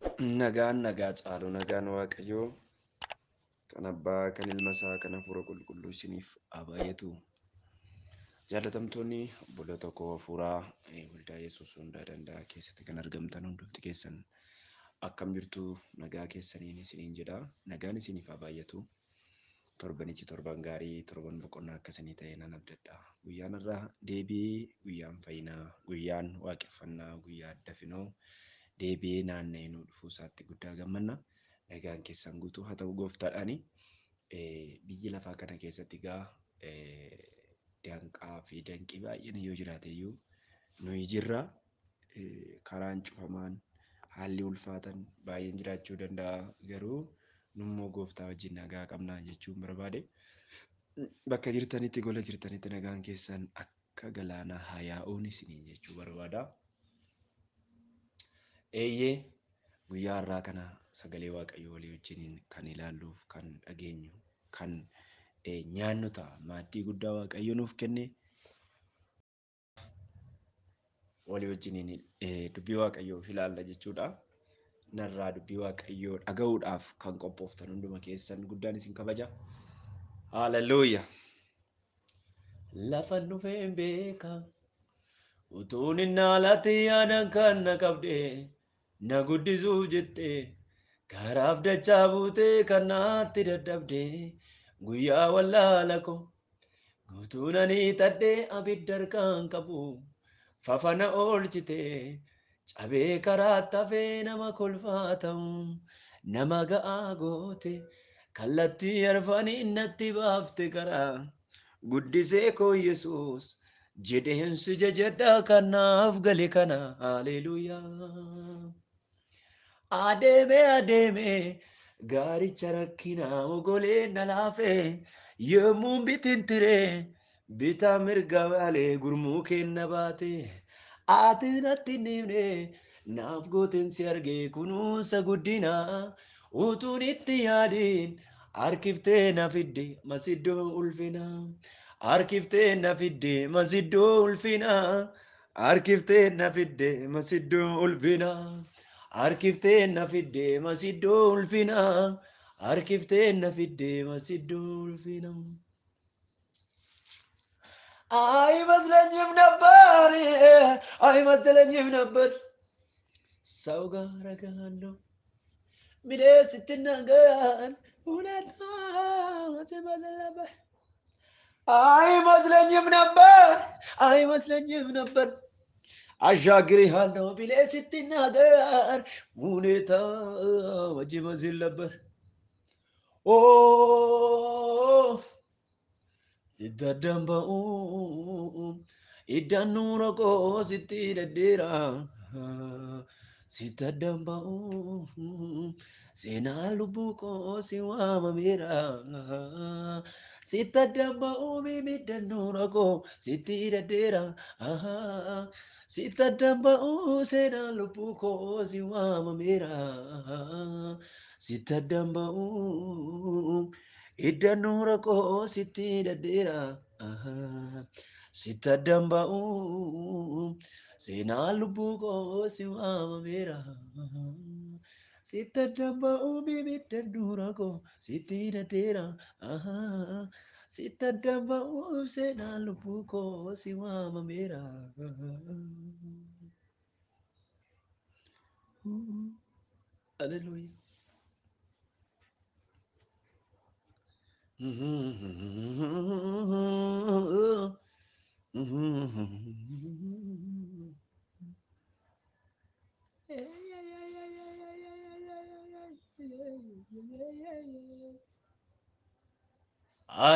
Nagaan nagaa caalu nagaan waaqayyoo kan abbaa kan ilma isaa kan hafuura qulqulluu isiniif haa baay'atu. Jaalatamtoonni obboloota koo hafuuraa waldaa Yesuus hundaa danda'a keessatti kan argamtan hundumti keessan akkam jirtu nagaa keessaniin isiniin jedha. Nagaan isiniif haa baay'atu. Torbanichi torban gaarii torban boqonnaa akkasanii ta'e nan abdadha. Guyyaan irraa deebi'ee guyyaan fayyinaa guyyaan waaqeffannaa guyyaa addafinoo deebi'ee naanna'ee nu dhufuu isaatti guddaa gammanna. Nagaan keessan guutuu haa ta'u gooftaadhaani. Biyyi lafaa kana keessatti egaa danqaa fi danqii baay'een yoo jiraate iyyuu nuyi jirra. Karaan cufamaan haalli ulfaatan baay'een jiraachuu danda'a. Garuu nummoo gooftaa wajjin nagaa qabnaa jechuun barbaade. Bakka jirtanitti gola jirtanitti nagaan keessan akka galaanaa haa yaa'uun isiniin jechuu barbaada. Eeyyee guyyaa har'aa kana sagalee waaqayyoo walii wajjiniin kan ilaalluuf kan dhageenyu kan nyaannu ta'a. Maaddii guddaa waaqayyo nuuf kenne walii wajjiniin dubbii waaqayyoo ilaalla jechuudha. Narraa dubbii waaqayyoo dhaga'uudhaaf kan qophooftan hunduma keessan guddaan isin kabaja. Haaleluyyaa. Lafa dhufee beeka utuun hin haalati yaadan kan na qabde na guddisuuf jette karaaf dachaa buutee kan naatti dadhabde guyyaa wallaala ko guutuu nanii tadhee abidda harkaan qabu fafana oolchite cabee karaa tafee nama kolfaa ta'u nama ga'aa goote kallattii arfanii natti baafte karaa guddisee koo Yesuus jedheensi jajadhaa kanaaf gale kana haleluuyaa. Adeeme gaaricha rakkinaa ogolee na laafee yemmuu bitintire bitaa mirga malee gurmuu kenna baate ati natti himne naaf gootensi argee kunuunsa guddinaa utuun itti yaadiin harkiftee na fidde masiddoo ulfinaa. Harkiftee na fidde masiddoo ulfinaa. Harkiftee na fidde masiddoo ulfinaa. Harkiftee na fidde masiddoo ulfinaa. Harkiftee na fidde masiddoo ulfinaa. አይመስለኝም ነበር አይመስለኝም ነበር ሰው ጋር አረጋለሁ ሚዴ ስትናገር እውነት ትመስል ነበር። አይመስለኝም ነበር አሻግሬሃለሁ ብለህ ስትናገር ሁኔታ ይመስል ነበር። ኦ ሲታደንበው ኢዳኑረቆ ስትደድራ ሲታደንበው ሴና ልቡቆ ሲዋመሜራ ሲታደንበው ሚሚደኑረቆ ስትደድራ ሲታደንበው ሴና ልቡቆ ሲዋመሜራ ሲታደንበው iddannurako sitti daddeera sittadamba'u seenaa lubbuu koo si waamameera sittadamba'u bibiddanurako sitti daddeera sittadamba'u seenaa lubbuu koo si waamameera. Hallelujah.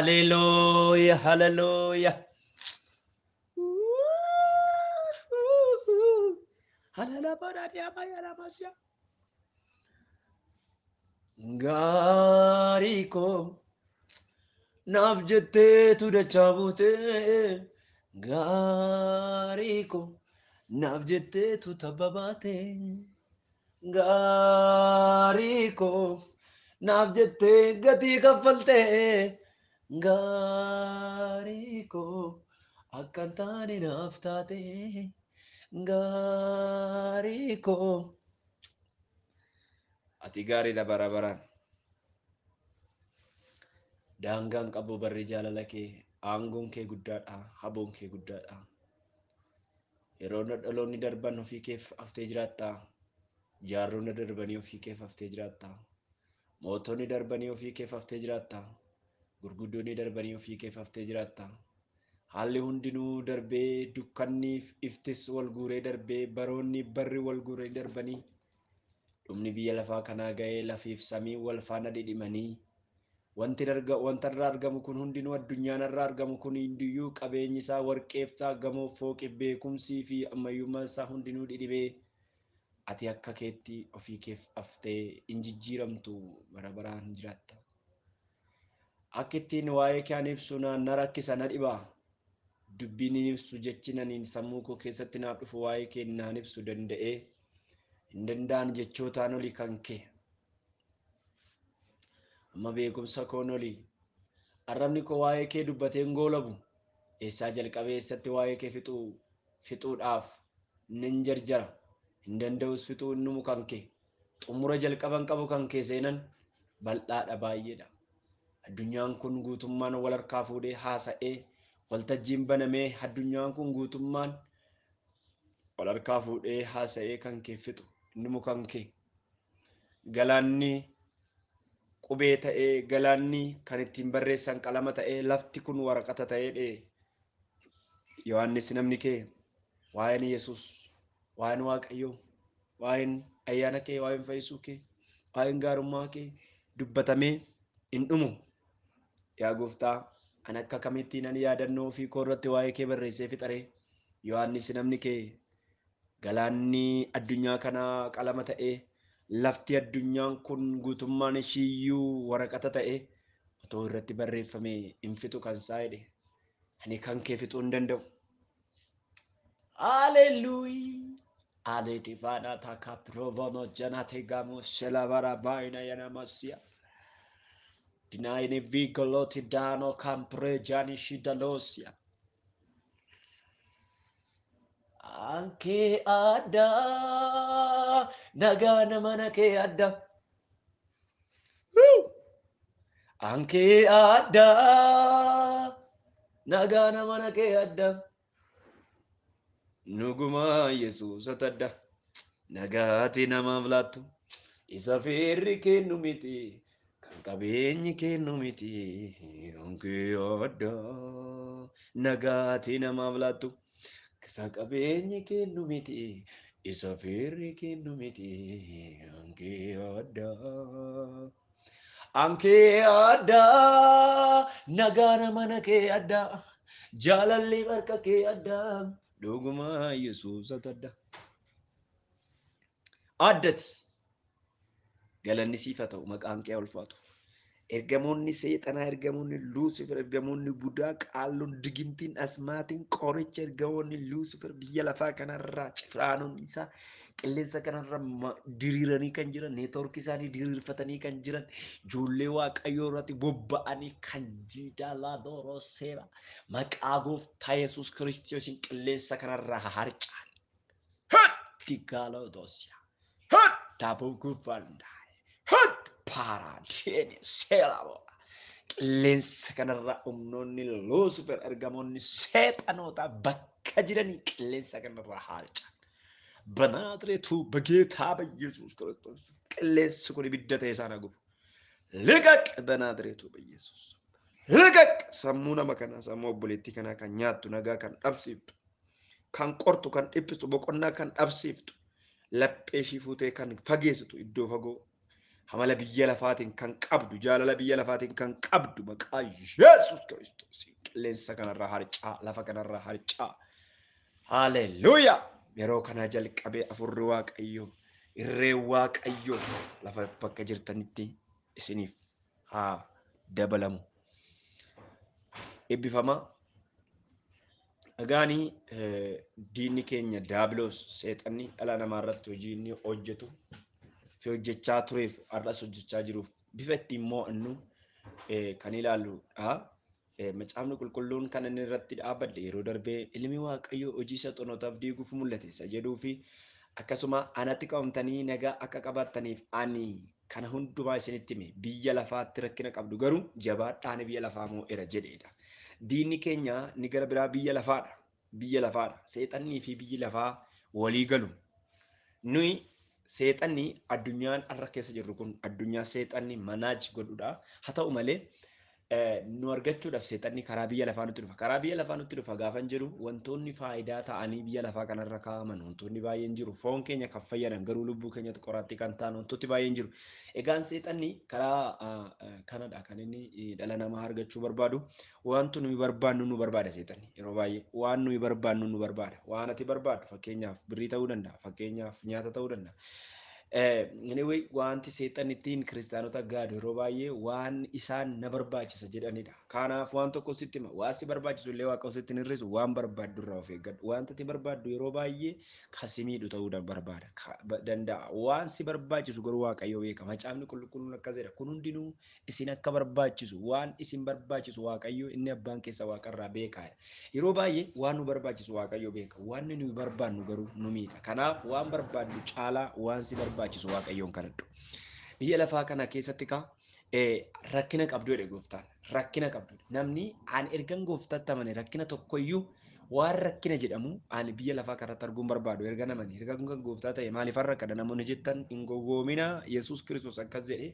Hallelujah, hallelujah. Gariko naaf jetteetu dachaa buutee gaarii koo naaf jetteetu tabba baatee gaarii koo naaf jettee gatii kaffaltee gaarii koo akka hin taane naaf taatee gaarii koo ati gaariidha bara baraan. Daangaan qabu barri jaalala kee, aangoon kee guddaadha, haboon kee guddaadha. Yeroo dhaloonni darban ofii keef haftee jiraatta. Jaarronni darbanii ofii keef haftee jiraatta. Mootonni darbanii ofii keef haftee jiraatta. Gurguddoonni darbanii ofii keef haftee jiraatta. Haalli hundinuu darbee dukkanni iftis wal guuree darbee baroonni barri wal guuree darbanii dhumni biyya lafaa kanaa ga'ee lafiif samii wal faana dhidhimanii wanti irraa argamu kun hundinuu addunyaan irraa argamu kun hundiyyuu qabeenyi isaa warqeeftaa gamoo fooqi beekumsii fi ammayyummaan isaa hundinuu dhidhibee ati akka keetti ofii keef haftee hin jijjiiramtu bara baraan jiraatta. Akka ittiin waa'ee kee ibsu na rakkisa na dhibaa. Dubbiin ibsu jechi naniin sammuu koo keessatti naaf dhufu waa'ee kee naan ibsu danda'ee hin danda'an jechootaan olii kan kee. Amma beekumsa koon olii arrabni koo waa'ee kee dubbatee hin goolabu. Eessaa jalqabee eessatti waa'ee kee fixuudhaaf nin jarjara. Hin danda'us fixuu innumu kan kee. Xumura jalqaban qabu kan kee seenan bal'aadha baay'eedha. Addunyaan kun guutummaan wal harkaa fuudhee haasa'ee waltajjiin banamee addunyaan kun guutummaan wal harkaa fuudhee haasa'ee kan kee fixu innumu kan kee. Galaanni qubee ta'ee galaanni kan ittiin barreessan qalama ta'ee lafti kun waraqata ta'ee Yohaannis namni kee waa'een Yesuus waa'een Waaqayyoo waa'een ayyaana kee waa'een fayyisuu kee waa'een gaarummaa kee dubbatamee hin dhumu. Yaa Gooftaa an akka kamittiin ani yaadannoo ofii koo irratti waa'ee kee barreessee fixaree Yohaannis namni kee galaanni addunyaa kanaa qalama ta'ee lafti addunyaan kun guutummaan ishiiyyuu waraqata ta'ee otoo irratti barreeffamee hin fixu kan isaa jedhe ani kan kee fixuu hin danda'u. Hallelujah. Aletifana taka provono janate gamo shelabara baina yanamasia. Dinaini vigoloti dano campre jani shidalosia. Anke ada nagana manake ada. Anke ada nagana manake ada. Nuguma Yesus atadda nagati nama vlatu isa firri kennu miti kan qabeenyi kennu miti anke ada nagati nama vlatu isa qabeenyi kennu miti isa firri kennu miti anke ada nagana manake ada jalalli barka ke ada. Dhuguma Yesuus atadda. Addati galanni siif haa ta'u maqaan kee ulfaatu. Ergamoonni seexanaa, ergamoonni Luusifer, ergamoonni Budaa, qaalloon digimtiin, asmaatiin, qoricha, ergamoonni Luusifer biyya lafaa kanarraa cifraanoon isaa qilleensa kanarra diriiranii kan jiran, neetwoorkii isaanii diriirfatanii kan jiran, ijoollee Waaqayyoo irratti bobba'anii kan jidalaa dooroo seera maqaa Gooftaa Yesuus Kiristoosiin qilleensa kanarraa harcaan. Digaaloo doosiyaa. Daaboo gufandaa. Paaraadeen seeramoo qilleensa kanarraa humnoonni Luusifer ergamoonni seexanoota bakka jiranii qilleensa kanarraa harcaan. በናዝሬቱ በጌታ በኢየሱስ ክርስቶስ ቅሌስ ኩን ቢደተ የሳና ጉቡ ልቀቅ በናዝሬቱ በኢየሱስ ልቀቅ ሰሙና መከና ሰሙ ኦቦሌቲ ከና kan nyaattu nagaa kan dhabsiiftu kan qortu kan dhiphistu boqonnaa kan dhabsiiftu laphee ishii fuutee kan fageessitu iddoo fagoo hamala biyya lafaatiin kan qabdu jaalala biyya lafaatiin kan qabdu maqaa Yesuus Kiristoos qilleensa kanarraa harcaa lafa kanarraa harcaa. Haleluuyaa. Yeroo kana jalqabee afurri Waaqayyoo irree Waaqayyoo lafa bakka jirtanitti isiniif haa dabalamu. Eebbifama. Dhagaanii diinni keenya Daabiloos seexanni dhala namaa irratti hojii inni hojjetu fi hojjechaa tureef har'as hojjechaa jiruuf bifa ittiin mo'annu kan ilaalludha. Macaafni qulqulluun kan inni irratti dhaabadde yeroo darbee ilmi Waaqayyoo hojii saxonootaaf diiguuf mul'ate isa jedhuu fi akkasuma anatti qabamtanii nagaa akka qabaattaniif ani kana hundumaa isinitti hime biyya lafaatti rakkina qabdu garuu jabaadhaan biyya lafaa moo'era jedheedha. Diinni keenya ni gara biraa biyya lafaadha. Biyya lafaadha. Seexannii fi biyyi lafaa walii galu. Nuyi seexanni addunyaan har'a keessa jirru kun addunyaa seexanni manaaj godhudha. Haa ta'u malee nu argachuudhaaf seexanni karaa biyya lafaa nutti dhufa. Karaa biyya lafaa nutti dhufa gaafan jedhu wantoonni faayidaa ta'anii biyya lafaa kanarra kaa'aman wantoonni baay'een jiru. Foon keenya kan fayyadan garuu lubbuu keenyatti qoraattii kan ta'an wantooti baay'een jiru. Egaan seexanni karaa kanadha kan inni dhala namaa argachuu barbaadu. Wantu nuyi barbaannu nu barbaada seexanni yeroo baay'ee. Waan nuyi barbaannu nu barbaada. Waan ati barbaaddu fakkeenyaaf birrii ta'uu danda'a. Fakkeenyaaf nyaata ta'uu danda'a. Anyway, wanti seexan ittiin kiristaanota gaadu yeroo baay'ee waan isaan na barbaachisa jedhanidha. Kanaaf waan tokko sitti hima waan si barbaachisu illee waaqa sitti hin hir'isu waan barbaaddu irraa of eeggadhu. Wanta ati barbaaddu yeroo baay'ee kan si miidhu ta'uu danda'a. Waan si barbaachisu garuu waaqayyo beeka. Macaafni qulqulluun akkas jedha. Kun hundinuu isin akka barbaachisu waan isin barbaachisu waaqayyo inni abbaan keessa waaqarraa beekaadha. Yeroo baay'ee waan nu barbaachisu waaqayyo beeka. Waan nu barbaannu garuu nu miidha. Kanaaf waan barbaaddu caalaa waan si barbaachisu waaqayyoon kadhadhu. Biyya lafaa kana keessatti rakkina qabdu jedhe gooftaan. Rakkina qabdu. Namni aan ergan gooftaatti amane rakkina tokkoyyuu waan rakkina jedhamu ani biyya lafaa kanatti arguun barbaadu erga namani erga gooftaa ta'e maaliif rakkadha namoonni jettan hin gogoomina Yesuus Kiristoos akkas jedhe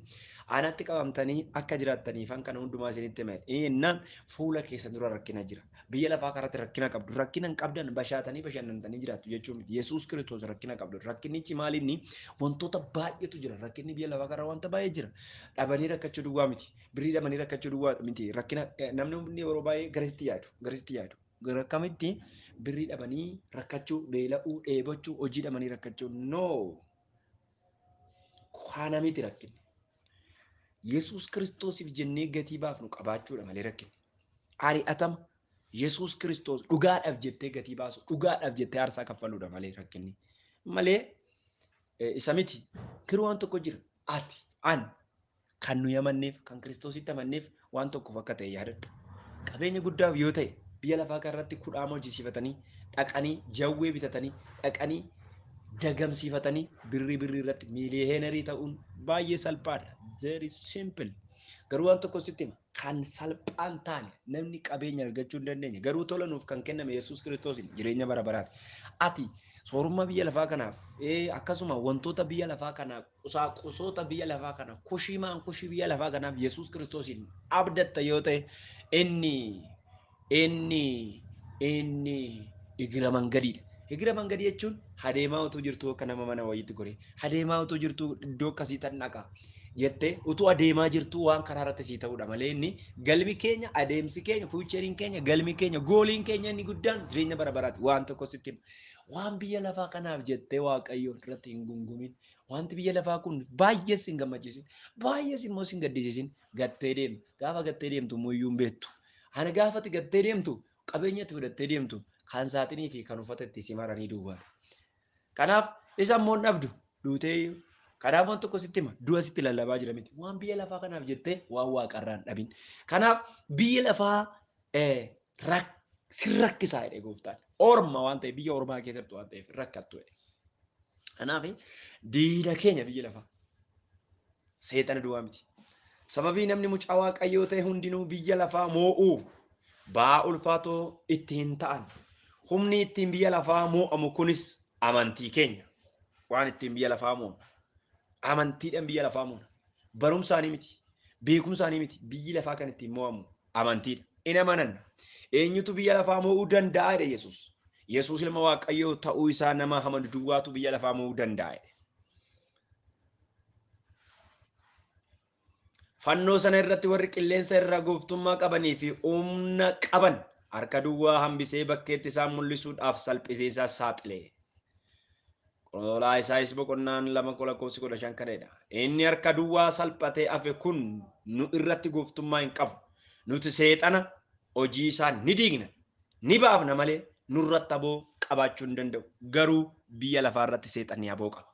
anatti qabamtanii akka jiraattaniif kan hundumaa isinitti hime innaan fuula keessan dura rakkina jira biyya lafaa kanatti rakkina qabdu rakkina hin qabdan bashaatanii bashannantanii jiraattu jechuun Yesuus Kiristoos rakkina qabdu rakkinichi maalinni wantoota baay'eetu jira rakkinni biyya lafaa kana wanta baay'ee jira dhabanii rakkachuu duwwaa miti birrii dhabanii rakkachuu duwwaa miti rakkina namni yeroo baay'ee garasitti yaadu gara kamitti birrii dhabanii rakkachuu beela'uu dheebachuu hojii dhabanii rakkachuu no kana miti rakkinni Yesuus Kiristoosiif jennee gatii baafnu qabaachuudha malee rakkinni ari'atama Yesuus Kiristoos dhugaadhaaf jettee gatii baasu dhugaadhaaf jettee aarsaa kaffaluudha malee rakkinni malee isa miti kiruu waan tokko jira ati an kan nu yamanneef kan Kiristoositti amanneef waan tokkoof akka ta'e yaadadhu qabeenya guddaaf yoo ta'e biyya lafaa kanarratti kudhaama hojjisiifatanii dhaqanii jawwee bitatanii dhaqanii dagamsiifatanii birrii irratti miiliyeenerii ta'uun baay'ee salphaadha. Very simple. Garuu waan tokko sitti hima kan salphaan taane namni qabeenya argachuu hin dandeenye garuu tola nuuf kan kenname Yesuus Kiristoosiin jireenya bara baraati. Ati soorummaa biyya lafaa kanaaf akkasuma wantoota biyya lafaa kanaaf qusaaqosoota biyya lafaa kanaaf kushii biyya lafaa kanaaf Yesuus Kiristoosiin abdatta yoo ta'e inni egira mangadiidha. Egira mangadii jechuun adeemaa utuu jirtu akka nama mana wayiitti gore. Adeemaa utuu jirtu iddoo akkasii tan dhaqa jettee utuu adeemaa jirtu waan karaa irratti sii ta'uudha malee inni galmi keenya adeemsi keenya fuucheriin keenya galmi keenya gooliin keenya inni guddaan jireenya bara baraati waan tokko sitti waan biyya lafaa kanaaf jettee waaqayyo irratti hin gungumin wanti biyya lafaa kun baay'ees hin gammachiisin baay'ees immoo hin gaddisiisin gattee deemtu gaafa gattee deemtu muyyuu hin beektu. Ani gaafatti gattee deemtu qabeenyatti fudhattee deemtu kan saaxinii fi kan uffata itti si maranii duubaadha. Kanaaf isa immoo dhabdu duutee kanaaf waan tokko sitti hima du'a sitti lallabaa jira miti waan biyya lafaa kanaaf jettee waan waaqarraan dhabin. Kanaaf biyya lafaa si rakkisaa jedhe gooftaan orma waan ta'eef biyya ormaa keessatti waan ta'eef rakkattu jedhe. Kanaaf diina keenya biyya lafaa seexana du'aa miti. Sababii namni mucaa waaqayyoo ta'e hundinuu biyya lafaa moo'uuf ba'aa ulfaatoo ittiin ta'an humni ittiin biyya lafaa moo'amu kunis amantii keenya waan ittiin biyya lafaa moo'amu amantiidhaan biyya lafaa moo'amu barumsaanii miti beekumsaanii miti biyyi lafaa kan ittiin moo'amu amantiidha in amananna eenyutu biyya lafaa moo'uu danda'a jedhe Yesuus ilma waaqayyoo ta'uu isaa nama amanu duwwaatu biyya lafaa moo'uu danda'a. Fannoo sana irratti warri qilleensa irraa gooftummaa qabanii fi humna qaban harka duwwaa hambisee bakkeetti isaan mul'isuudhaaf salphisiisaa saaxile. Qolaa Isaayyaas boqonnaan 2:15 kanadha. Inni harka duwwaa salphatee hafe kun nu irratti gooftummaa hin qabu. Nuti seexana hojii isaa ni diigna ni baafna malee nurratti aboo qabaachuu hin danda'u. Garuu biyya lafaa irratti seexanni aboo qaba.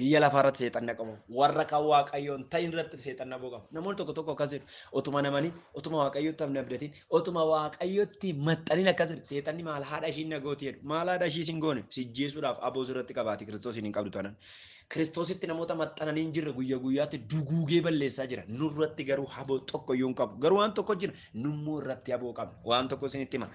Biyya lafaa irratti seexanni qabu. Warra kan waaqayyoon ta'in irratti seexanni aboo qaba. Namoonni tokko tokko akkas jedhu otuma namanii otuma waaqayyootti hin abdatiin otuma waaqayyootti maxxaniin akkas jedhu seexanni maal haadha ishii nagooti jedhu maal haadha ishii sin goone sijjeesuudhaaf aboo irratti qabaati Kiristoos hin qabdu tanan. Kiristoositti namoota maxxananii hin jirre guyyaa guyyaatti duguugee balleessaa jira. Nurratti garuu haboo tokko iyyuu hin qabu. Garuu waan tokko jira nummoo irratti haboo qabna. Waan tokko isinitti hima.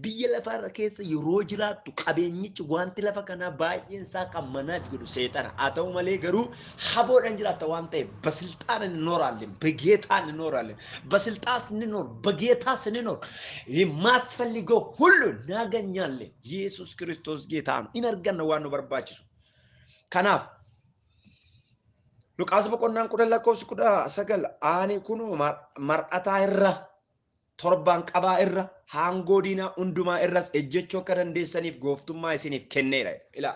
Biyya lafaarra keessa yeroo jiraattu qabeenyichi wanti lafa kanaa baay'een isaa kan manaaf godhu seexana. Haa ta'u malee garuu haboodhaan jiraatta waan ta'eef basilxaan እንኖራለን በጌታ እንኖራለን በስልጣን እንኖር በጌታ ስንኖር የማስፈልገው ሁሉ እናገኛለን ኢየሱስ ክርስቶስ ጌታ ነው ኢነርገን ዋን ነው በርባችሱ ከናፍ ሉቃስ በቆናን ቁደ ለኮስ ቁዳ ሰገል አኒ ኩኑ መርአታ ይራ ቶርባን ቀባ ይራ ሃንጎዲና ኡንዱማ ይራስ እጀቾ ከረንዴሰኒፍ ጎፍቱማ ይሲኒፍ ከኔራ ኢላ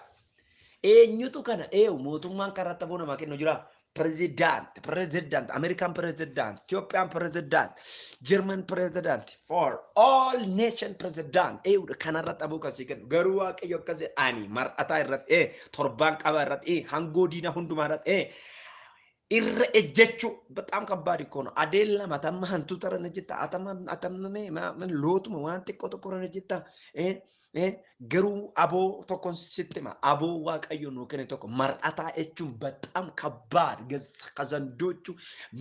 ኤኙቱ ከነ ኤው ሞቱማን ከራተቦ ነው ማከን ነው ጅራ president, American president, Ethiopian president, German president, for all nation president. Kanarrat abu kasikan garua ke yokaze ani marata irrat torban qabarat hangodina hundumarat irra ejjechu በጣም ከባድ እኮ ነው አዴላ ማታማ አንቱ ተረነ ጅታ አተመ ምን ሎቱም ዋን ጥቆ ተቆረ ጅታ ገሩ አቦ ተኮን ሲስተማ አቦ ዋቀዩ ነው ከነ ተኮ መርአታ እቹን በጣም ከባድ ከዘንዶቹ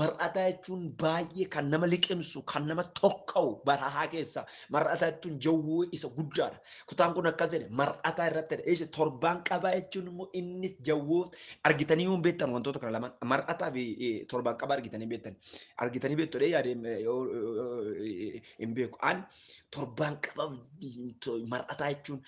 መርአታ እቹን ባየ ከነመ ሊቅምሱ ከነመ ተከው በረሃ ከሳ መርአታ እቹን ጀው ኢሰ ጉዳራ ኩታን ኩነ ከዘለ መርአታ ይረተ እሺ ቶርባን ቀባ እቹን ሞ ኢንስ ጀው አርጊተኒውን ቤተን ወንቶ ተከላማ መርአታ torban qabar argitanii beektan argitanii beektu yaade imbeeku an torban qaba mar'ataa jechuun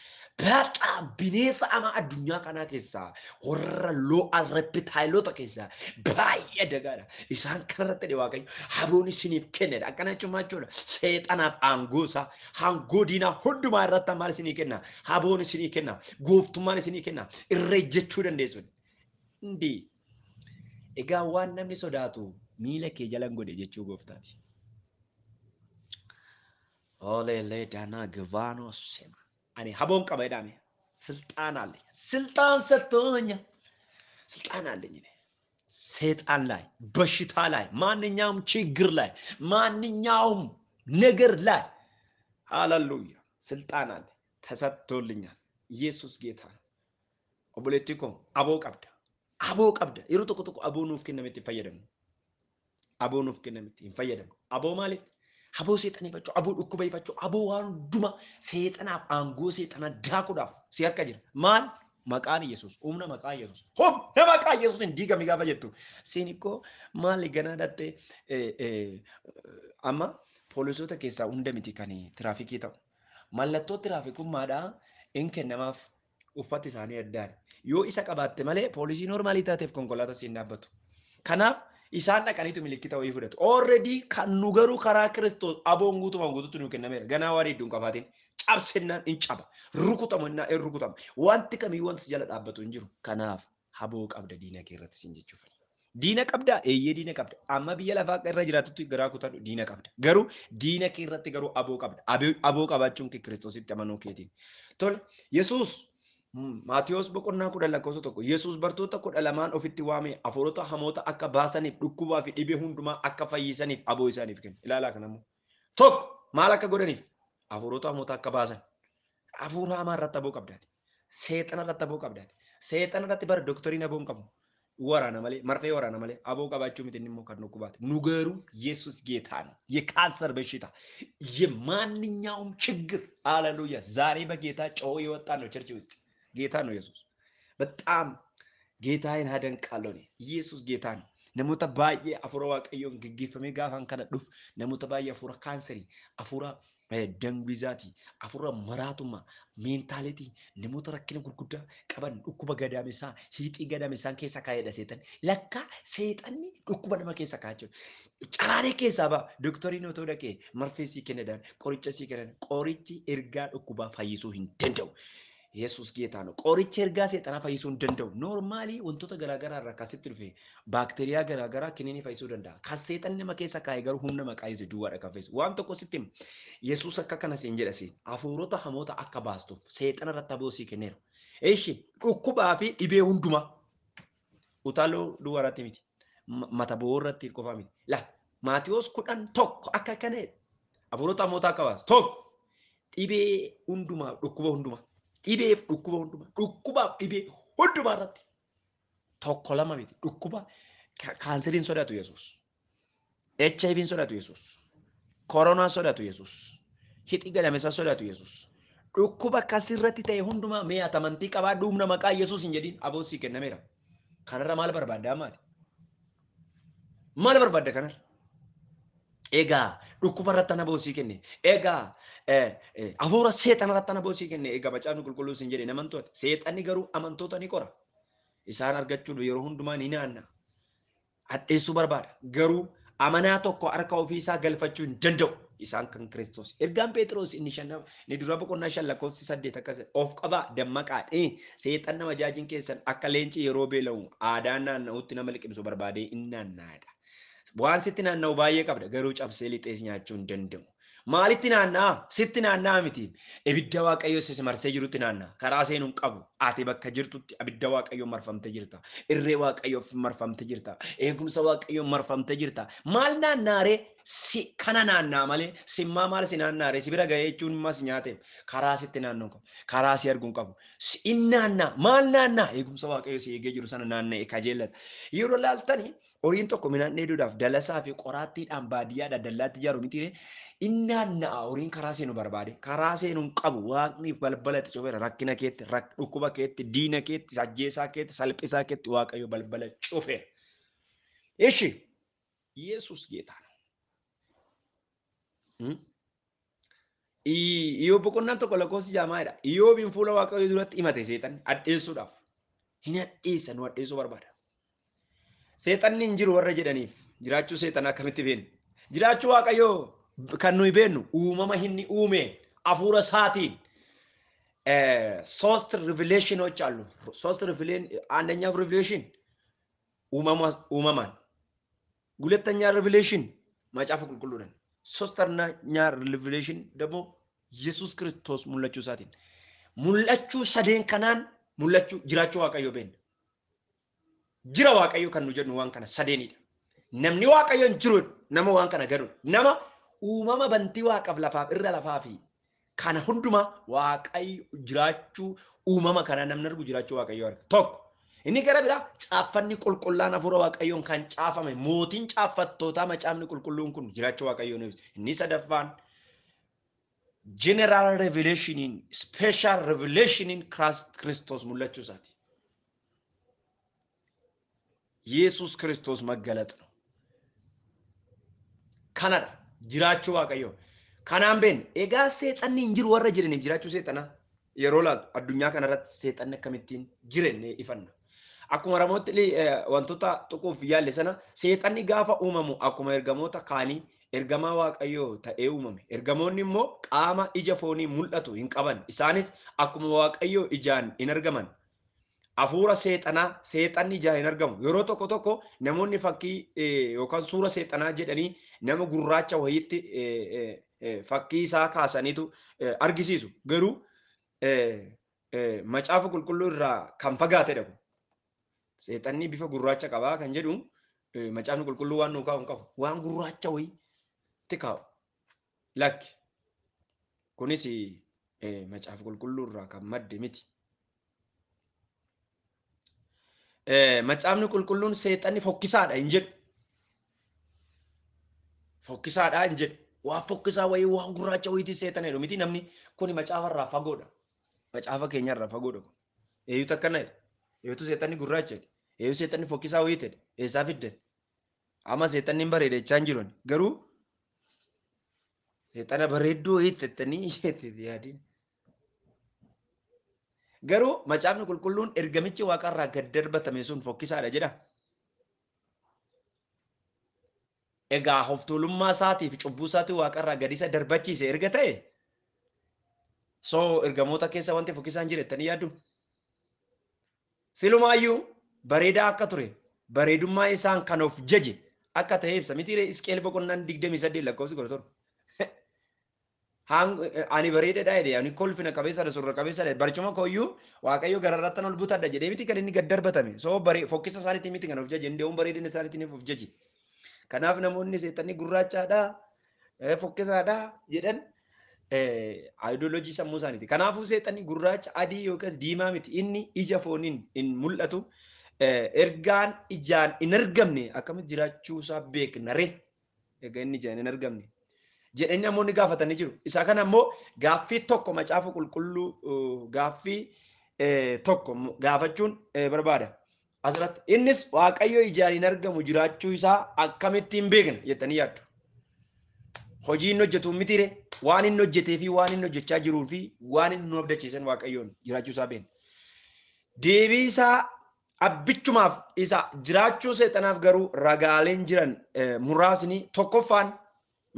baaxaa bineensa ama addunyaa kanaa keessaa warra lo'aa reptaayilota keessaa baay'ee dagaadha isaan kanarratti dhe waaqayyo haboon isiniif kennedha akkana jechuun maachoodha seexanaaf aangoosaa hangoo diinaa hundumaa irratti maal isinii kenna haboon isinii kenna gooftummaan isinii kenna irra ejjechuu dandeessu ndii egaa waan namni sodaatu miila kee jalan godhe jechuu gooftaati. Olele dana gvaano sema. Ani haboon qaba jedhame ስልጣን አለኝ ስልጣን ሰጥቶኛል ስልጣን አለኝ እኔ ሰይጣን ላይ በሽታ ላይ ማንኛውም ችግር ላይ ማንኛውም ነገር ላይ ሃሌሉያ ስልጣን አለ ተሰጥቶልኛል ኢየሱስ ጌታ ነው ኦቦሌቲኮ አቦ ቀብዳ Aboo qabda yeroo tokko tokko aboo nuuf kennametti fayyadamu aboo nuuf kennametti fayyadamu aboo maaliif aboo seexanii faccu aboo dhukkuba faccu aboo waan duma seexanaaf aangoo seexana daakuudhaaf si harka jira maal maqaan Yesuus humna maqaa Yesuus humna maqaa Yesuus hin diigame gaafa jettu siiniko maal ganaa datte amma poolisoota keessaa hunda miti kan tiraafikii ta'u mallattoo tiraafikummaadhaa in kennamaaf uffati isaanii addaan yoo isa qabaatte malee poolisii normaalii taateef konkolaataa siin dhaabbatu. Kanaaf isaan dhaqaniitu milikkita wayii fudhatu. Already kan nu garuu karaa Kiristoos aboon guutumaan guutuutti nu kennameera. Ganaa waan hedduun qabaatiin cabsennaan hin caba. Rukutamunnaa hin rukutama. Wanti kamii wanti jala dhaabbatu hin jiru. Kanaaf haboo qabda diina kee irratti siin jechuuf. Diina qabda eeyyee diina qabda. Amma biyya lafaa irra jiraatutti garaa kutadhu diina qabda. Garuu diina kee irratti garuu aboo qabda. Aboo qabaachuun kee Kiristoositti amanuu keetiin. Tole Yesuus Maatiyos boqonnaa 10 lakkoofsa tokko Yesuus bartoota 12 ofitti waame hafuurota hamoota akka baasaniif dhukkubaa fi dhibee hundumaa akka fayyisaniif aboo isaaniif kenne. Ilaalaa kanammoo tokko maal akka godhaniif hafuurota hamoota akka baasan hafuura hamaa irratti aboo qabdaati. Seexana irratti aboo qabdaati. Seexana irratti bara doktoriin aboo hin qabu. Waraana malee marfee waraana malee aboo qabaachuu miti immoo kan dhukkubaati. Nu garuu Yesuus ጌታ ነው። የካንሰር በሽታ የማንኛውም ችግር ሃሌሉያ ዛሬ በጌታ ጮህ የወጣ ነው ቸርች ውስጥ ጌታ ነው ኢየሱስ በጣም ጌታዬን አደንቃለሁ እኔ ኢየሱስ ጌታ ነው namoota baay'ee afuura waaqayyoon gaggeeffamee gaafan kana dhuf namoota baay'ee afuura kaanserii afuura danguizaati afuura maraatummaa meentaalitii namoota rakkina gurguddaa qaban dhukkuba gadaameessaa hiixii gadaameessaan keessa kaa'edha seetan lakka seexanni dhukkuba nama keessa kaa'achuu caraalee keessaa ba doktoriin otoo dhaqee marfee sii kennan qoricha sii kennan qorichi ergaa dhukkubaa fayyisuu hin danda'u. Yesus ጌታ ነው ቆርቼ እርጋ ሰይጣና ፈይሱ እንደንደው ኖርማሊ ወንቶተ ገራገራ አራካስት ልፌ ባክቴሪያ ገራገራ ክኒኒ ፈይሱ ደንዳ ካሰይጣን ነመከሳ ካይገሩ ሁነ መቃይዝ ዱዋዳ ከፈይስ ዋን ተቆ ሲትም ኢየሱስ አካከና ሲንጀደሲ አፎሮታ ሐሞታ አካባስቱ ሰይጣን ረታቦሲ ከኔሮ እሺ ቁኩባፊ ዲቤ ሁንዱማ ኡታሎ ዱዋራቲ ሚቲ ማታቦራቲ ቆፋሚ ላ ማቴዎስ ኩዳን ቶክ አካከኔ አፎሮታ ሐሞታ አካባስ ቶክ ዲቤ ሁንዱማ ዱኩባ ሁንዱማ Dhibee dhukkuba hundumaa dhibee hundumaa irratti tokko lama miti. Dhukkuba kaanseriin sodaatu Yesuus. HIV'n sodaatu Yesuus. Koronaan sodaatu Yesuus. Hidhi gadameessaa sodaatu Yesuus. Dhukkuba akkasirratti ta'e hundumaa mee ati amantii qabaa duumna maqaa Yesuus hin jedhin aboon sii kennameera. Kanarra maal barbaadda ammaati? Maal barbaadda kanarra? Egaa dhukkuba irratti ana boosii kenne. Egaa hafuura seexana irratti ana boosii kenne. Egaa macaafni qulqulluun sin jedhe amantoota. Seexanni garuu amantoota ni qora. Isaan argachuun yeroo hundumaa ni naanna. Hadheessuu barbaada. Garuu amanaa tokko harka ofii isaa galfachuu hin danda'u. Isaan kan Kiristoos. Ergaan Phexros inni dura boqonnaa 5 lakkoofsi 8 akkas of qabaa dammaqaa. Seexan nama jaajiin keessan akka leenci yeroo beela'u aadaan naanna'utti nama liqimsu barbaadee inni naannaadha. Waan sitti naanna'u baay'ee qabda garuu cabsee lixees nyaachuu hin danda'u. Maalitti naanna'a? Sitti naanna'a miti. Ibidda Waaqayyoo si marsee jirutti naanna'a. Karaa seenuu hin qabu. Ati bakka jirtutti ibidda Waaqayyoo marfamtee jirta. Irree Waaqayyoof marfamtee jirta. Eegumsa Waaqayyoo marfamtee jirta. Maal naannaaree? Si kana naanna'a malee simmaa maal si naannaaree? Si bira ga'ee jechuun mas nyaateef karaa sitti naanna'u qabu. Karaa si arguu hin qabu. In naanna'a. Maal naanna'a? Eegumsa Waaqayyoo si eegee jiru sana naanna'ee kajeellata. Yeroo laaltanii horiin tokko midhaan dheeduudhaaf dalasaa fi qoraattiidhaan baadiyyaadhaan dallaatti ijaaru miti inni naanna'a horiin karaa seenu barbaade karaa seenu hin qabu waaqni balbala itti cufeera rakkina keetti dhukkuba keetti diina keetti ajjeesaa keetti salphisaa keetti waaqayyo balbala cufeera. Ishi Yesuus ጌታ ነው. Iyyoob boqonnaan tokko lakkoofsi jaamaadha. Iyyoobiin fuula waaqayyoo duratti himate seexan addeessuudhaaf hin addeessa nu addeessuu barbaada. Seexanni hin jiru warra jedhaniif jiraachuu seexanaa akkamitti beeknu? Jiraachuu waaqayyoo kan nuyi beeknu uumama inni uume hafuura isaatiin ሶስት ሪቪሌሽኖች አሉ። ሶስት አንደኛው ሪቪሌሽን uumamaan ሁለተኛ ሪቪሌሽን መጽሐፈ ቅዱስ ነው። ሶስተኛ ሪቪሌሽን ደግሞ ኢየሱስ ክርስቶስ ሙላቹ ሳቲን ሙላቹ ሰደን ከናን ሙላቹ ጅራቹ ዋቀዮ ቤን ጅራ ዋቀዮ ከኑ ጀኑ ዋን ከነ ሰደኒዳ namni waaqayyoon jiru nama waan kana gadu nama uumama bantii waaqaf lafaaf irra lafaafi kana hunduma waaqayyo jiraachuu uumama kana namni argu jiraachuu waaqayyo arga tokko inni gara bira caaffanni qulqullaan hafuura waaqayyoon kan caafame mootiin caaffattootaa macaafni qulqulluun kun jiraachuu waaqayyoon inni sadaffaan general revelation in special revelation in Christos mul'achuu isaati Yesus Kristos መገለጥ ነው kanadha jiraachuu waaqayyo kanaan been egaa seexanni hin jiru warra jedhaniif jiraachuu seexanaa yeroo laal addunyaa kana irratti seexanni akkamittiin jirenne ifanna akkuma ramootti wantoota tuquuf yaalle sana seexanni gaafa uumamu akkuma ergamoota kaanii ergamaa waaqayyo ta'ee uumame ergamoonni immoo qaama ija foonii mul'atu hin qaban isaanis akkuma waaqayyo ijaan hin argaman hafuura seexanaa seexanni ijaan hin argamu yeroo tokko tokko namoonni fakkii yookaan suura seexanaa jedhanii nama gurraacha wayiitti fakkii isaa kaasaniitu argisiisu garuu macaafa qulqulluu irraa kan fagaatedha kun seexanni bifa gurraacha qabaa kan jedhu macaafni qulqulluu waan nuu kaa'u hin qabu waan gurraacha wayiitti kaa'u lakki kunis macaafa qulqulluu irraa kan madde miti. Macaafni qulqulluun seexanni fokkisaadha hin jedhu. Fokkisaadha hin jedhu. Waa fokkisaa wayii waan gurraacha wayiitii seexana jedhu miti namni kuni macaafa irraa fagoodha. Macaafa keenya irraa fagoodha kun. Eeyyuutu akkana jedha. Eeyyuutu seexanni gurraacha jedha. Eeyyuu seexanni fokkisaa wayiiti jedha. Eessaa fiddan? Amma seexanni hin bareedachaa hin jiru. Garuu seexana bareedduu wayiitti jettanii yaadin. Garuu macaafni qulqulluun ergamichi waaqarraa gad darbatame sun fokkisaadha jedha. Egaa hoftuulummaa isaatii fi cubbuu isaatii waaqarraa gad isa darbachiise erga ta'e soo ergamoota keessa wanti fokkisaan jirettanii yaaddu. Silumaayyuu bareedaa akka ture bareedummaa isaan kan of jaje akka ta'e ibsa miti Hisqeel boqonnaan 28 lakkoofsi 11. Ani bareedaadha jedhee ani kolfina qabeessadha surra qabeessadha barcuma kooyyuu waaqayyo gararratti ol butadha jedhee miti kan inni gad darbatame soo fokkisa isaaniitii miti kan of jaje indeemuun bareedina isaaniitiin of jaje kanaaf namoonni seexanni gurraachaadha fokkisaadha jedhan ideoloojii sammuu isaaniiti kanaafuu seexanni gurraacha adii yookaas diimaa miti inni ija fooniin hin mul'atu ergaan ijaan hin argamne akkamitti jiraachuu isaa beekna ree? Egaa inni ijaan hin argamne jedhanii namoonni gaafatanii jiru. Isaa kana immoo gaaffii tokko macaafa qulqulluu gaaffii tokko gaafachuun barbaada. Asirratti innis Waaqayyo ijaan hin argamu jiraachuu isaa akkamitti hin beekna jettanii yaaddu. Hojii inni hojjetu mitiire waan inni hojjetee fi waan inni hojjechaa jiruu fi waan inni nu abdachiisan Waaqayyoon jiraachuu isaa beekna. Deebii isaa abbichumaaf isa jiraachuu seexanaaf garuu ragaaleen jiran muraasni tokkoffaan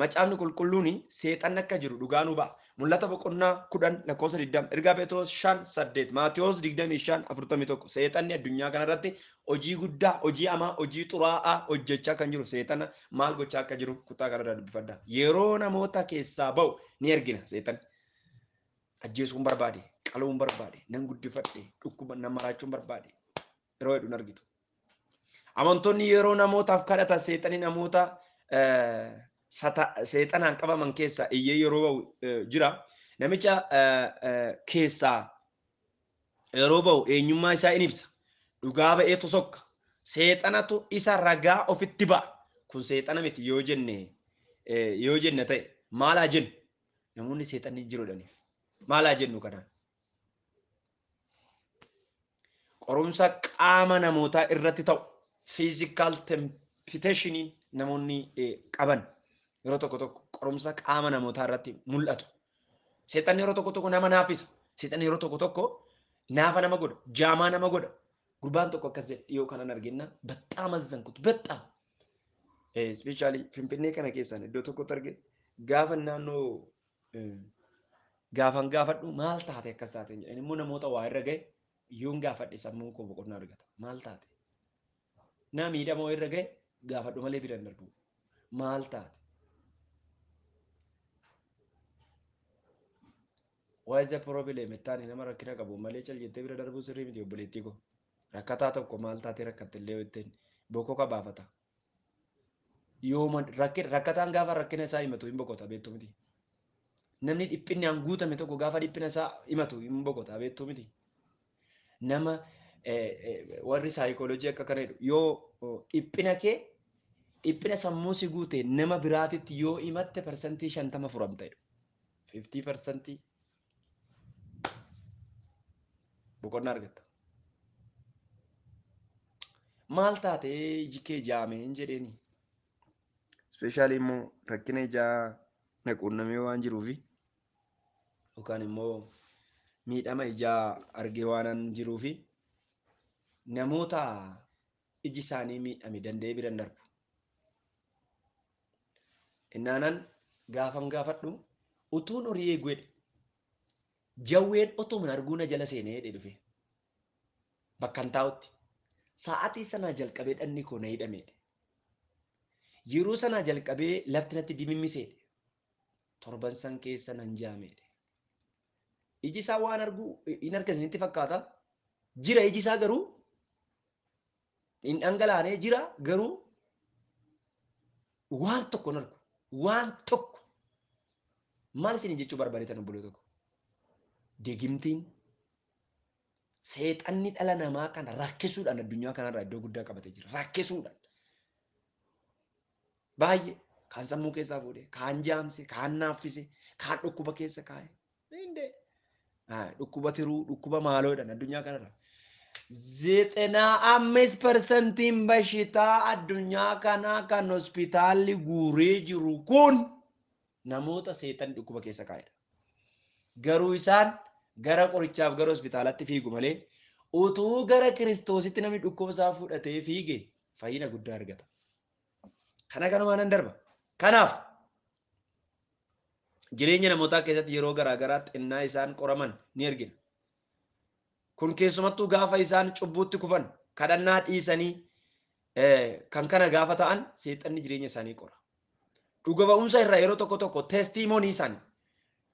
macaafni qulqulluun seexanni akka jiru dhugaa nu ba'a. Mul'ata boqonnaa 10 lakkoofsa 20 ergaa Phexros 5:8 Maatiyos 25:41 seexanni addunyaa kanarratti hojii guddaa hojii hamaa hojii xuraa'aa hojjechaa kan jiru seexana maal gochaa akka jiru kutaa kanarraa dubbifadha. Yeroo namoota keessaa ba'u ni argina seexanni. Ajjeesuun barbaade, qaluun barbaade, nan guddifadhe, dhukkuba nan maraachuun barbaade yeroo hedduun argitu. Amantoonni yeroo namootaaf kadhatan seexanni namoota seexanaan qabaman keessaa iyyee yeroo ba'u jira. Namicha keessaa yeroo ba'u eenyummaa isaa in ibsa. Dhugaa ba'eetu sokka. Seexanatu isa ragaa ofitti ba'a. Kun seexana miti yoo jenne ta'e maal haa jennu? Namoonni seexanni jiruudhaniif maal haa jennu kanaan? Qorumsa qaama namootaa irratti ta'u physical temptationin namoonni qaban yeroo tokko tokko qorumsa qaama namootaa irratti mul'atu. Seexanni yeroo tokko tokko nama naafisa. Seexanni yeroo tokko tokko naafa nama godha, jaamaa nama godha. Gurbaan tokko akkas jedhe dhiyoo kanan argina በጣም አዘንኩት በጣም especially Finfinnee kana keessaan iddoo tokkotti arge gaafa naannoo gaafan gaafadhu maal taate akkas taate jedhanii immoo namoota waa irra gahe yoon gaafadhe sammuun koo boqonnaa argata. Maal taate? Naa miidhamoo irra gahe gaafadhu malee bira hin darbu. Maal taate? What is the problem? Ittaani nama rakkina qabu malee cal jettee bira darbuu sirrii miti obboleettii koo. Rakkataa tokko maal taatee rakkatte illee ittiin bokoo ka baafata. Yoo rakkataan gaafa rakkina isaa himatu hin boqota beektu miti. Namni dhiphinni aan guutame tokko gaafa dhiphina isaa himatu hin boqota beektu miti. Nama warri saayikooloojii akka kana jedhu yoo dhiphina sammuu si guute nama biraatitti yoo himatte parsantii 50 furamta jedhu. 50% boqonnaa argatta. Maal taate iji kee jaame hin jedheeni. Especially immoo rakkina ijaa naquunnamee waan jiruufi yookaan immoo miidhama ijaa argee waan jiruufi namoota iji isaanii miidhame danda'ee bira hin darbu. Innaanan gaafan gaafadhu utuun horii eegweedha. Jawween otuma arguu na jala seenee dhufe bakka hin taa'utti sa'aatii sanaa jalqabee dhanni koo na hidhameedha. Yeroo sanaa jalqabee lafti natti dimimmiseedha. Torban san keessa nan jaameedha. Iji isaa waan arguu hin argasinitti fakkaata. Jira iji isaa garuu hin dhangalaanee jira garuu waan tokko hin argu. Waan tokko maal isin jechuu barbaadetan obbolee tokko? Deegimtiin seexanni dhala namaa kana rakkisuudhaan addunyaa kanarraa iddoo guddaa qabatee jira. Rakkisuudhaan. Baay'ee kaan sammuu keessaa fuudhee, kaan jaamse, kaan naaffise, kaan dhukkuba keessa kaa'e. Indee dhukkuba tiruu, dhukkuba maaloodhaan addunyaa kanarra. 95% bashitaa addunyaa kanaa kan hospitaalli guuree jiru kun namoota seexanni dhukkuba keessa kaa'edha. Garuu isaan gara qorichaaf gara hospitaalatti fiigu malee utuu gara Kiristoositti namni dhukkuba isaa fudhatee fiige fayyina guddaa argata. Kana kanumaan nan darba. Kanaaf jireenya namootaa keessatti yeroo garaagaraatti innaa isaan qoraman ni argina. Kun keessumattuu gaafa isaan cubbuutti kufan kadhannaa dhiisanii kan kana gaafa ta'an seexanni jireenya isaanii qora. Dhuga ba'umsa irraa yeroo tokko tokko teestiimoonii isaanii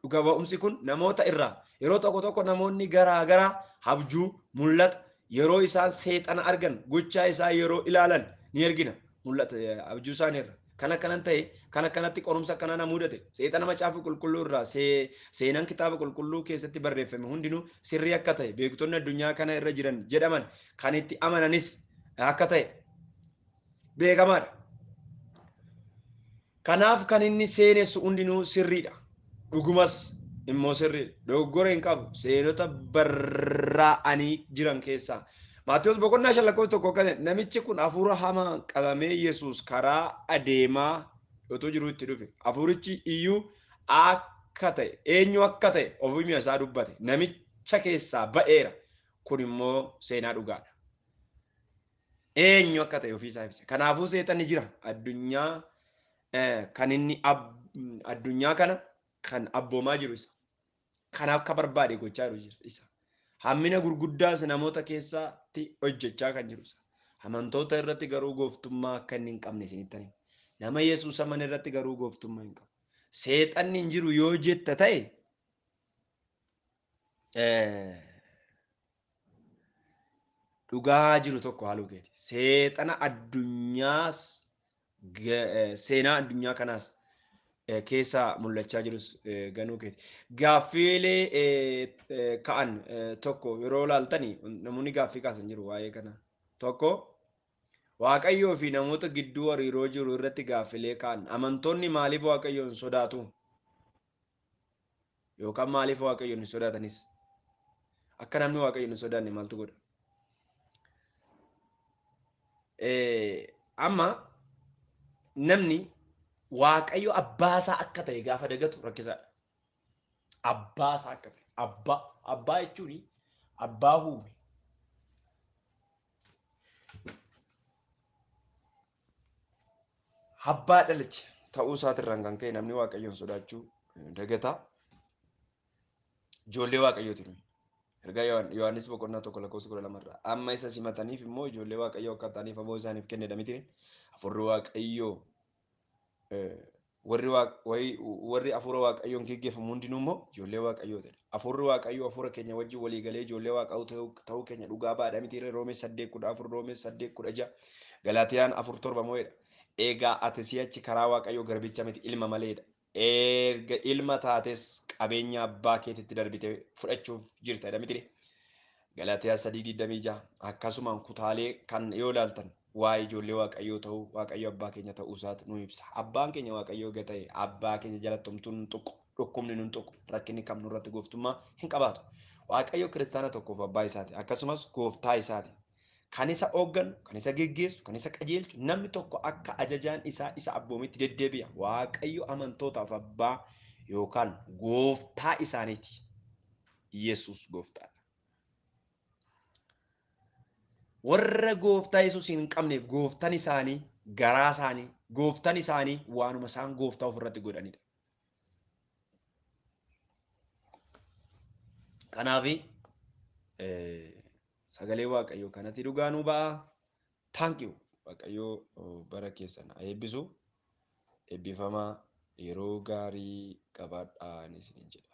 dhuga ba'umsi kun namoota irraa yeroo tokko tokko namoonni garaagaraa habjuu mul'ata yeroo isaan seexana argan gochaa isaa yeroo ilaalan ni argina. Mul'ata abjuu isaanii irra kana kanan ta'e kana kanatti qorumsa kana na mudate seexana macaafa qulqulluu irraa seenaan kitaaba qulqulluu keessatti barreeffame hundinuu sirrii akka ta'e beektonni addunyaa kana irra jiran jedhaman kan itti amananis akka ta'e beekamaadha. Kanaaf kan inni seenessu hundinuu sirriidha. Dhugumas immoo sirriidha. Dogoggora hin qabu. Seenota barraa'anii jiran keessaa. Maatiyus boqonnaa 5:1 kan namichi kun hafuura hamaa qabamee Yesuus karaa adeemaa otoo jiru itti dhufe. Hafuurichi iyyuu akka ta'e eenyu akka ta'e ofuma isaa dubbate. Namicha keessaa ba'eera. Kun immoo seenaa dhugaadha. Eenyu akka ta'e ofiisaa ibse. Kanaafuu seexanni jira addunyaa kan inni addunyaa kana kan abboomaa jiru isa. Kan akka barbaade gochaa jiru isa. Hammina gurguddaas namoota keessatti hojjechaa kan jiru isa. Amantoota irratti garuu gooftummaa akka inni hin qabne isinitti hima. Nama Yesuus amane irratti garuu gooftummaa hin qabu. Seexanni hin jiru yoo jetta ta'e dhugaa jiru tokko haaluu keeti. Seexana addunyaas seenaa addunyaa kanaas keessa mul'achaa jirus ganuu keeti. Gaaffiilee ka'an tokko yeroo ilaaltanii namoonni gaaffii kaasan jiru waa'ee kana. Tokko Waaqayyoo fi namoota gidduu hariiroo jiru irratti gaaffiilee ka'an. Amantoonni maaliif Waaqayyoon sodaatu? Yookaan maaliif Waaqayyoon hin sodaatanis? Akka namni Waaqayyoon hin sodaanne maaltu godha? Amma namni Waaqayyo abbaasaa akka ta'e gaafa dagatu rakkisaadha. Abbaasaa akka ta'e. Abbaa jechuun abbaa uume. Abbaa dhalache ta'uu isaatirraan kan ka'e namni Waaqayyoon sodaachuu dagataa. Ijoollee Waaqayyooti nuyi. Ergaa Yohaannis boqonnaa 1:12 amma isa simataniif immoo ijoollee Waaqayyoo akka ta'aniif aboo isaaniif kennedha miti. Afurri Waaqayyoo warri hafuura Waaqayyoon geggeeffamu hundinuu immoo ijoollee Waaqayyoo ta'e. Afurri Waaqayyoo hafuura keenya wajjin walii galee ijoollee Waaqayyoo ta'uu keenya dhugaa baadha miti. Roomee 8:14 Roomee 8:16 Galaatiyaan 4:7 moo'edha. Egaa ati si'achi karaa Waaqayyoo garbicha miti ilma maleedha. Erga ilma taates qabeenya abbaa keetitti darbite fudhachuuf jirtadha miti. Galaatiyaa 3:26 akkasumaan kutaalee kan yoo ilaaltan waa'ee ijoollee Waaqayyoo ta'uu Waaqayyo abbaa keenya ta'uu isaati nu ibsa. Abbaan keenya Waaqayyoo ga ta'e abbaa keenya jalatti homtuu nun tuqu dhukkubni nun tuqu rakkinni kam nurratti gooftummaa hin qabaatu. Waaqayyo kiristaana tokkoof abbaa isaati akkasumas gooftaa isaati. Kan isa hoogganu, kan isa geggeessu, kan isa qajeelchu namni tokko akka ajajaan isaa isa abboomitti deddeebi'a. Waaqayyo amantootaaf abbaa yookaan gooftaa isaaniiti. Yesuus gooftaadha. Warra gooftaa Yesuus hin qabneef gooftaan isaanii garaa isaanii, gooftaan isaanii waanuma isaan gooftaa ofirratti godhanidha. Kanaaf sagalee Waaqayyoo kanatti dhugaa nu ba'a. Thank you. Waaqayyoo bara keessan eebbisu. Eebbifamaa yeroo gaarii qabaadhaa isiniin jedha.